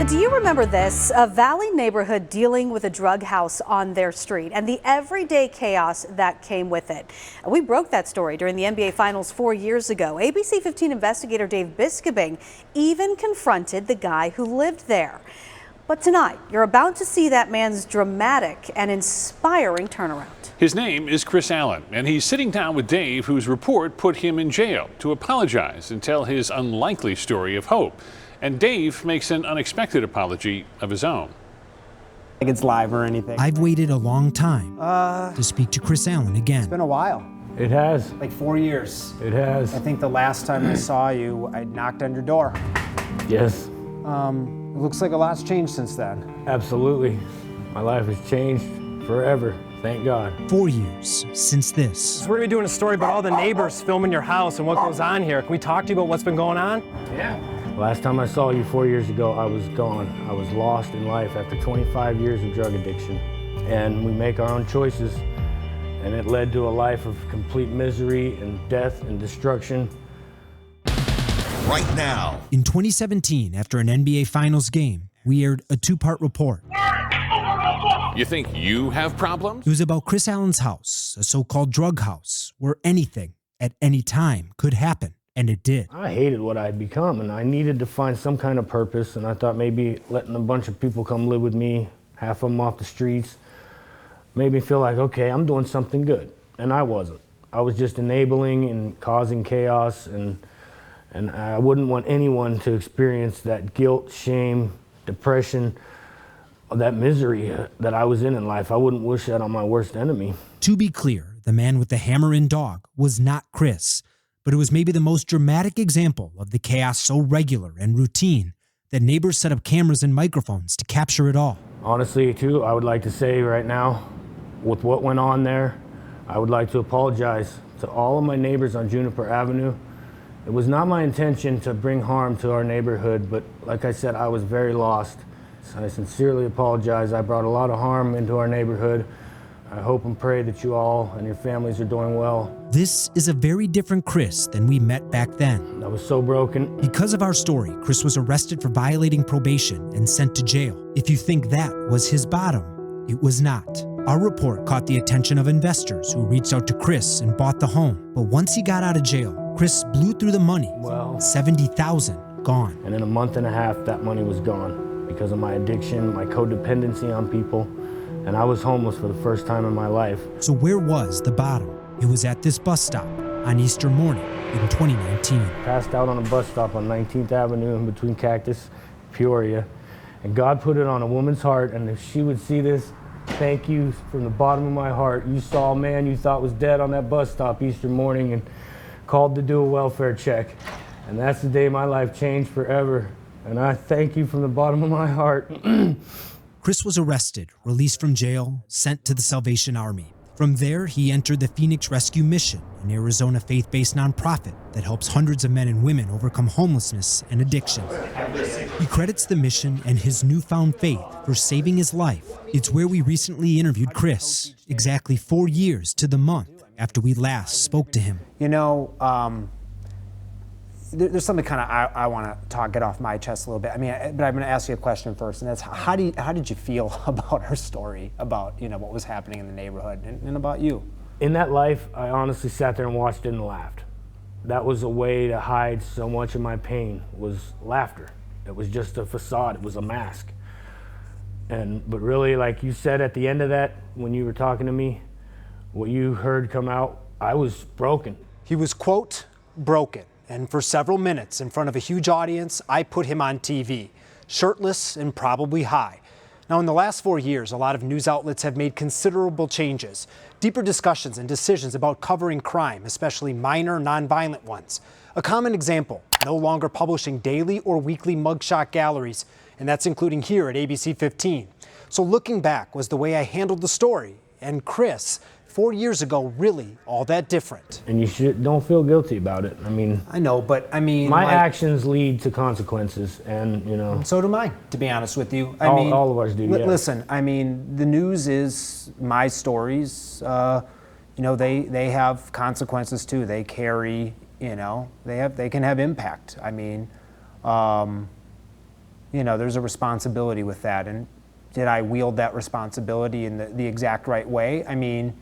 Do you remember this? A Valley neighborhood dealing with a drug house on their street and the everyday chaos that came with it. We broke that story during the NBA Finals 4 years ago. ABC 15 investigator Dave Biskobing even confronted the guy who lived there. But tonight, you're about to see that man's dramatic and inspiring turnaround. His name is Chris Allen, and he's sitting down with Dave, whose report put him in jail, to apologize and tell his unlikely story of hope. And Dave makes an unexpected apology of his own. Like it's live or anything. I've waited a long time to speak to Chris Allen again. It's been a while. It has. Like 4 years. It has. I think the last time I saw you, I knocked on your door. Yes. It looks like a lot's changed since then. Absolutely. My life has changed forever. Thank God. 4 years since this. So we're gonna be doing a story about all the neighbors filming your house and what goes on here. Can we talk to you about what's been going on? Yeah. Last time I saw you 4 years ago, I was gone. I was lost in life after 25 years of drug addiction. And we make our own choices, and it led to a life of complete misery and death and destruction. Right now. In 2017, after an NBA Finals game, we aired a two-part report. You think you have problems? It was about Chris Allen's house, a so-called drug house, where anything at any time could happen. And it did. I hated what I had become, and I needed to find some kind of purpose, and I thought maybe letting a bunch of people come live with me, half of them off the streets, made me feel like, okay, I'm doing something good. And I wasn't. I was just enabling and causing chaos, and I wouldn't want anyone to experience that guilt, shame, depression, that misery that I was in life. I wouldn't wish that on my worst enemy. To be clear, the man with the hammer and dog was not Chris. But it was maybe the most dramatic example of the chaos so regular and routine that neighbors set up cameras and microphones to capture it all. Honestly, too, I would like to say right now, with what went on there, I would like to apologize to all of my neighbors on Juniper Avenue. It was not my intention to bring harm to our neighborhood, but like I said, I was very lost. So I sincerely apologize. I brought a lot of harm into our neighborhood. I hope and pray that you all and your families are doing well. This is a very different Chris than we met back then. I was so broken. Because of our story, Chris was arrested for violating probation and sent to jail. If you think that was his bottom, it was not. Our report caught the attention of investors who reached out to Chris and bought the home. But once he got out of jail, Chris blew through the money. Well, $70,000 gone. And in a month and a half, that money was gone because of my addiction, my codependency on people. And I was homeless for the first time in my life. So where was the bottom? It was at this bus stop on Easter morning in 2019. Passed out on a bus stop on 19th Avenue in between Cactus, Peoria. And God put it on a woman's heart, and if she would see this, thank you from the bottom of my heart. You saw a man you thought was dead on that bus stop Easter morning and called to do a welfare check. And that's the day my life changed forever. And I thank you from the bottom of my heart. Chris was arrested, released from jail, sent to the Salvation Army. From there, he entered the Phoenix Rescue Mission, an Arizona faith-based nonprofit that helps hundreds of men and women overcome homelessness and addiction. He credits the mission and his newfound faith for saving his life. It's where we recently interviewed Chris, exactly 4 years to the month after we last spoke to him. You know, there's something kind of I want to get off my chest a little bit. I mean, but I'm going to ask you a question first, and that's how did you feel about our story, about what was happening in the neighborhood, and about you? In that life, I honestly sat there and watched it and laughed. That was a way to hide so much of my pain, was laughter. It was just a facade. It was a mask. But really, like you said at the end of that, when you were talking to me, what you heard come out, I was broken. He was, quote, broken. And for several minutes in front of a huge audience, I put him on TV, shirtless and probably high. Now, in the last 4 years, a lot of news outlets have made considerable changes, deeper discussions and decisions about covering crime, especially minor, nonviolent ones. A common example, no longer publishing daily or weekly mugshot galleries, and that's including here at ABC 15. So looking back, was the way I handled the story and Chris 4 years ago really all that different? And you don't feel guilty about it. I mean, I know, but I mean, my actions lead to consequences, and so do mine, to be honest with you. All of us do. Yeah. Listen, I mean, the news is my stories. They have consequences too. They carry, they can have impact. I mean, you know, there's a responsibility with that. And did I wield that responsibility in the exact right way? I mean,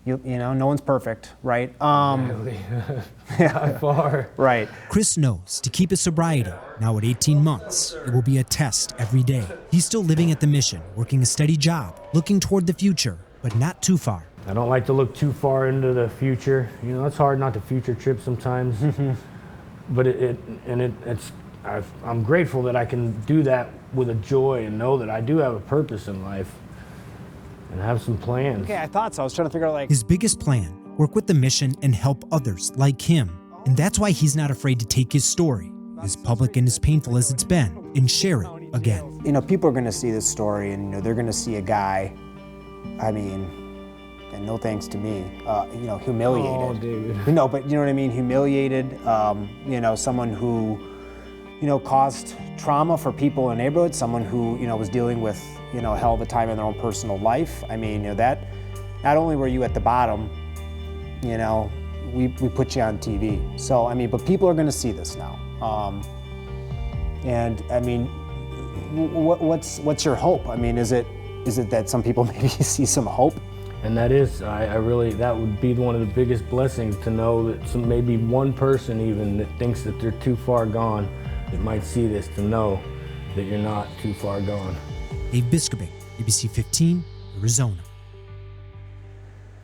you know, no one's perfect, right? By far. Right. Chris knows to keep his sobriety, now at 18 months, it will be a test every day. He's still living at the Mission, working a steady job, looking toward the future, but not too far. I don't like to look too far into the future. You know, it's hard not to future trip sometimes. But I'm grateful that I can do that with a joy and know that I do have a purpose in life and have some plans. Okay, I thought so. I was trying to figure out, like, His biggest plan, work with the Mission and help others like him. And that's why he's not afraid to take his story, as public and as painful as it's been, and share it again. you know, people are going to see this story, and you know, they're going to see a guy, I mean, and no thanks to me, you know, humiliated. Oh, David. You know, but you know what I mean, humiliated. You know, someone who, you know, caused trauma for people in the neighborhood. Someone who, you know, was dealing with, you know, a hell of a time in their own personal life. I mean, you know, that not only were you at the bottom, you know, we put you on TV. So I mean, but people are going to see this now. And I mean, what's your hope? I mean, is it that some people maybe see some hope? And that is, I really, that would be one of the biggest blessings, to know that maybe one person even that thinks that they're too far gone, that might see this, to know that you're not too far gone. Dave Biskobing, ABC 15, Arizona.